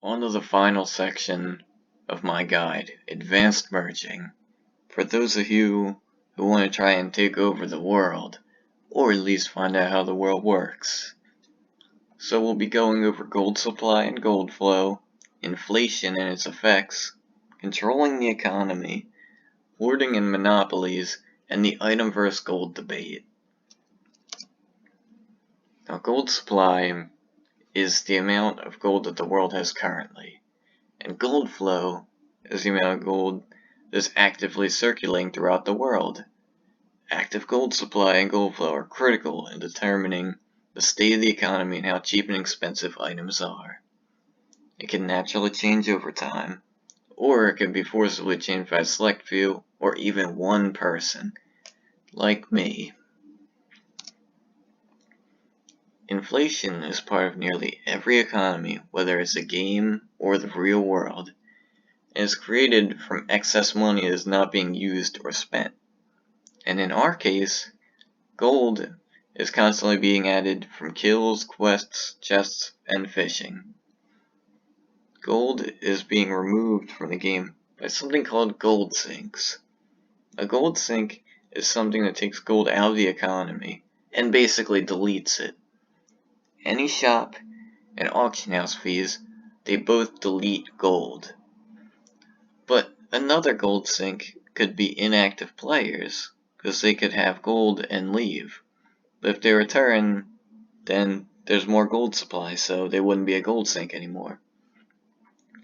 On to the final section of my guide, Advanced Merging. For those of you who want to try and take over the world, or at least find out how the world works. So we'll be going over gold supply and gold flow, inflation and its effects, controlling the economy, hoarding and monopolies, and the item versus gold debate. Now, gold supply is the amount of gold that the world has currently, and gold flow is the amount of gold that's actively circulating throughout the world. Active gold supply and gold flow are critical in determining the state of the economy and how cheap and expensive items are. It can naturally change over time, or it can be forcibly changed by a select few or even one person, like me. Inflation is part of nearly every economy, whether it's a game or the real world, and is created from excess money that is not being used or spent. And in our case, gold is constantly being added from kills, quests, chests, and fishing. Gold is being removed from the game by something called gold sinks. A gold sink is something that takes gold out of the economy and basically deletes it. Any shop and auction house fees, they both delete gold. But another gold sink could be inactive players, because they could have gold and leave. But if they return, then there's more gold supply, so they wouldn't be a gold sink anymore.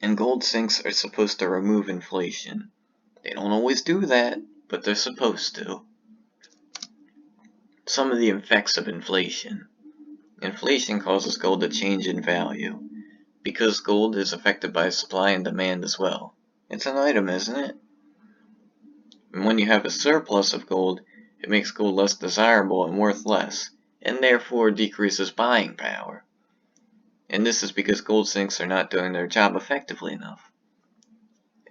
And gold sinks are supposed to remove inflation. They don't always do that, but they're supposed to. Some of the effects of inflation. Inflation causes gold to change in value, because gold is affected by supply and demand as well. It's an item, isn't it? And when you have a surplus of gold, it makes gold less desirable and worth less, and therefore decreases buying power. And this is because gold sinks are not doing their job effectively enough.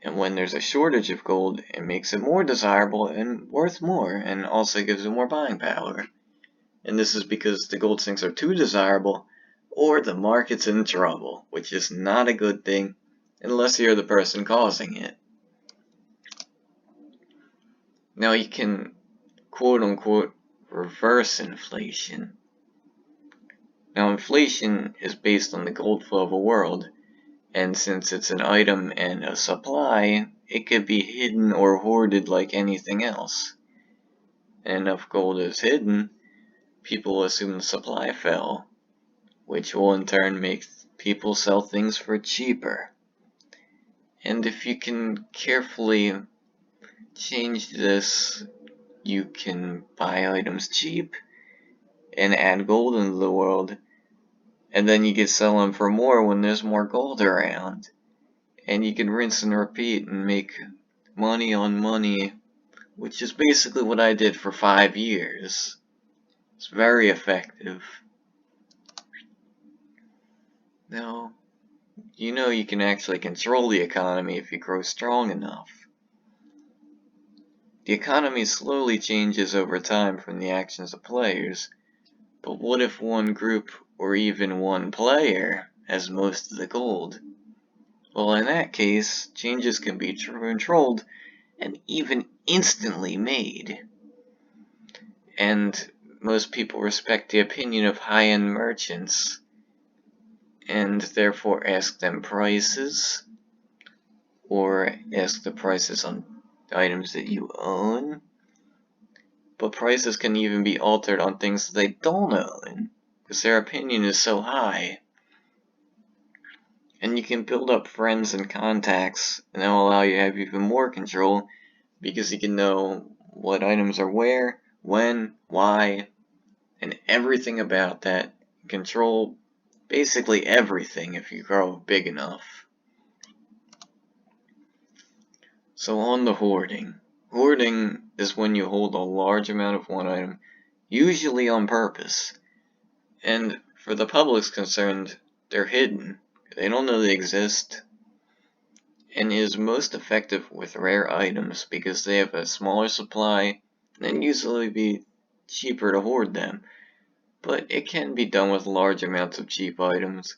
And when there's a shortage of gold, it makes it more desirable and worth more, and also gives it more buying power. And this is because the gold sinks are too desirable, or the market's in trouble, which is not a good thing unless you're the person causing it. Now you can quote-unquote reverse inflation. Now inflation is based on the gold flow of a world, and since it's an item and a supply, it could be hidden or hoarded like anything else. And if gold is hidden, people assume the supply fell, which will in turn make people sell things for cheaper. And if you can carefully change this, you can buy items cheap and add gold into the world, and then you can sell them for more when there's more gold around. And you can rinse and repeat and make money on money, which is basically what I did for 5 years. It's very effective. Now, you can actually control the economy if you grow strong enough. The economy slowly changes over time from the actions of players, but what if one group or even one player has most of the gold? Well, in that case, changes can be controlled and even instantly made. And most people respect the opinion of high-end merchants, and therefore ask them prices, or ask the prices on items that you own. But prices can even be altered on things that they don't own, because their opinion is so high. And you can build up friends and contacts, and that will allow you to have even more control, because you can know what items are where, when, why, and everything about that. Control basically everything if you grow big enough. So on to hoarding. Hoarding is when you hold a large amount of one item, usually on purpose. And for the public's concerned, they're hidden. They don't know they exist. And is most effective with rare items because they have a smaller supply and usually be cheaper to hoard them. But it can be done with large amounts of cheap items,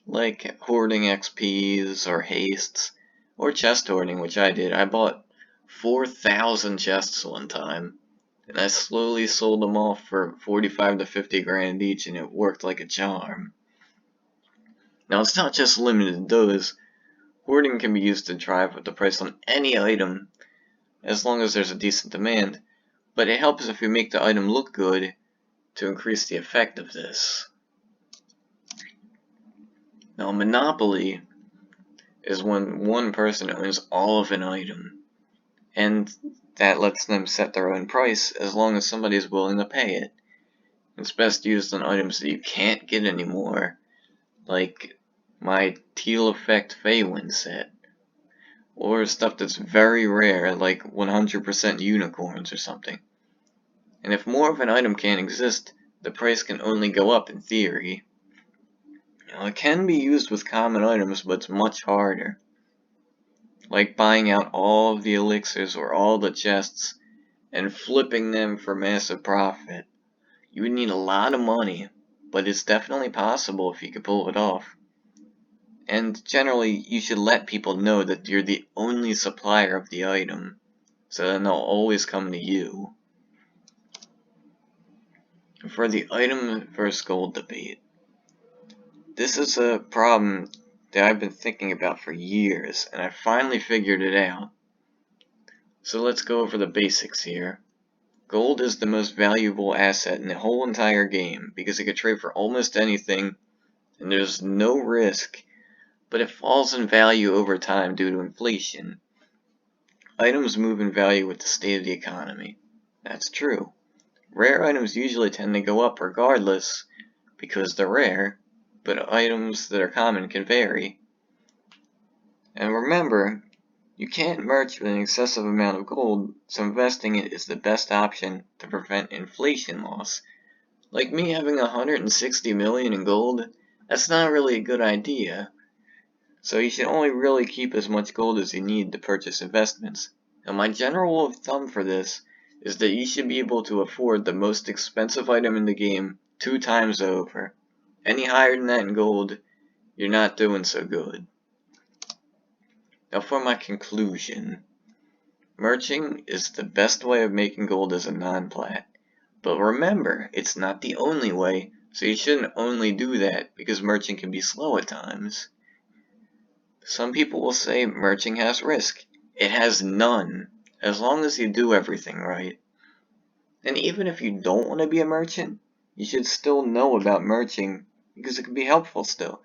like hoarding XPs or hastes, or chest hoarding, which I did. I bought 4,000 chests one time, and I slowly sold them off for 45 to 50 grand each, and it worked like a charm. Now, it's not just limited to those. Hoarding can be used to drive up the price on any item, as long as there's a decent demand, but it helps if you make the item look good to increase the effect of this. Now, a monopoly is when one person owns all of an item, and that lets them set their own price as long as somebody is willing to pay it. It's best used on items that you can't get anymore, like my Teal Effect Feywind set, or stuff that's very rare, like 100% unicorns or something. And if more of an item can't exist, the price can only go up in theory. Now, it can be used with common items, but it's much harder. Like buying out all of the elixirs or all the chests and flipping them for massive profit. You would need a lot of money, but it's definitely possible if you could pull it off. And generally, you should let people know that you're the only supplier of the item, so then they'll always come to you. For the item versus gold debate, this is a problem that I've been thinking about for years, and I finally figured it out. So let's go over the basics here. Gold is the most valuable asset in the whole entire game because it can trade for almost anything, and there's no risk, but it falls in value over time due to inflation. Items move in value with the state of the economy. That's true. Rare items usually tend to go up regardless because they're rare, but items that are common can vary. And remember, you can't merge with an excessive amount of gold, so investing it is the best option to prevent inflation loss. Like me having 160 million in gold, that's not really a good idea. So you should only really keep as much gold as you need to purchase investments. Now my general rule of thumb for this is that you should be able to afford the most expensive item in the game 2 times over. Any higher than that in gold, you're not doing so good. Now for my conclusion, merching is the best way of making gold as a non-plat. But remember, it's not the only way, so you shouldn't only do that because merching can be slow at times. Some people will say merching has risk. It has none, as long as you do everything right. And even if you don't want to be a merchant, you should still know about merching because it can be helpful still.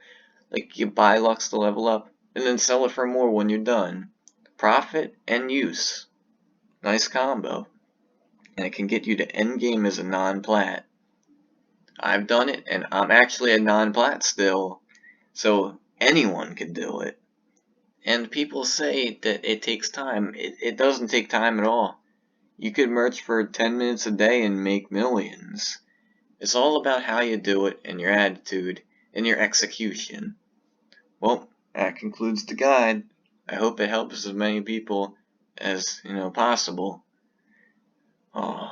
Like you buy Lux to level up, and then sell it for more when you're done. Profit and use. Nice combo. And it can get you to endgame as a non-plat. I've done it, and I'm actually a non-plat still, so anyone can do it. And people say that it takes time. It doesn't take time at all. You could merch for 10 minutes a day and make millions. It's all about how you do it, and your attitude, and your execution. Well, that concludes the guide. I hope it helps as many people as possible. Oh.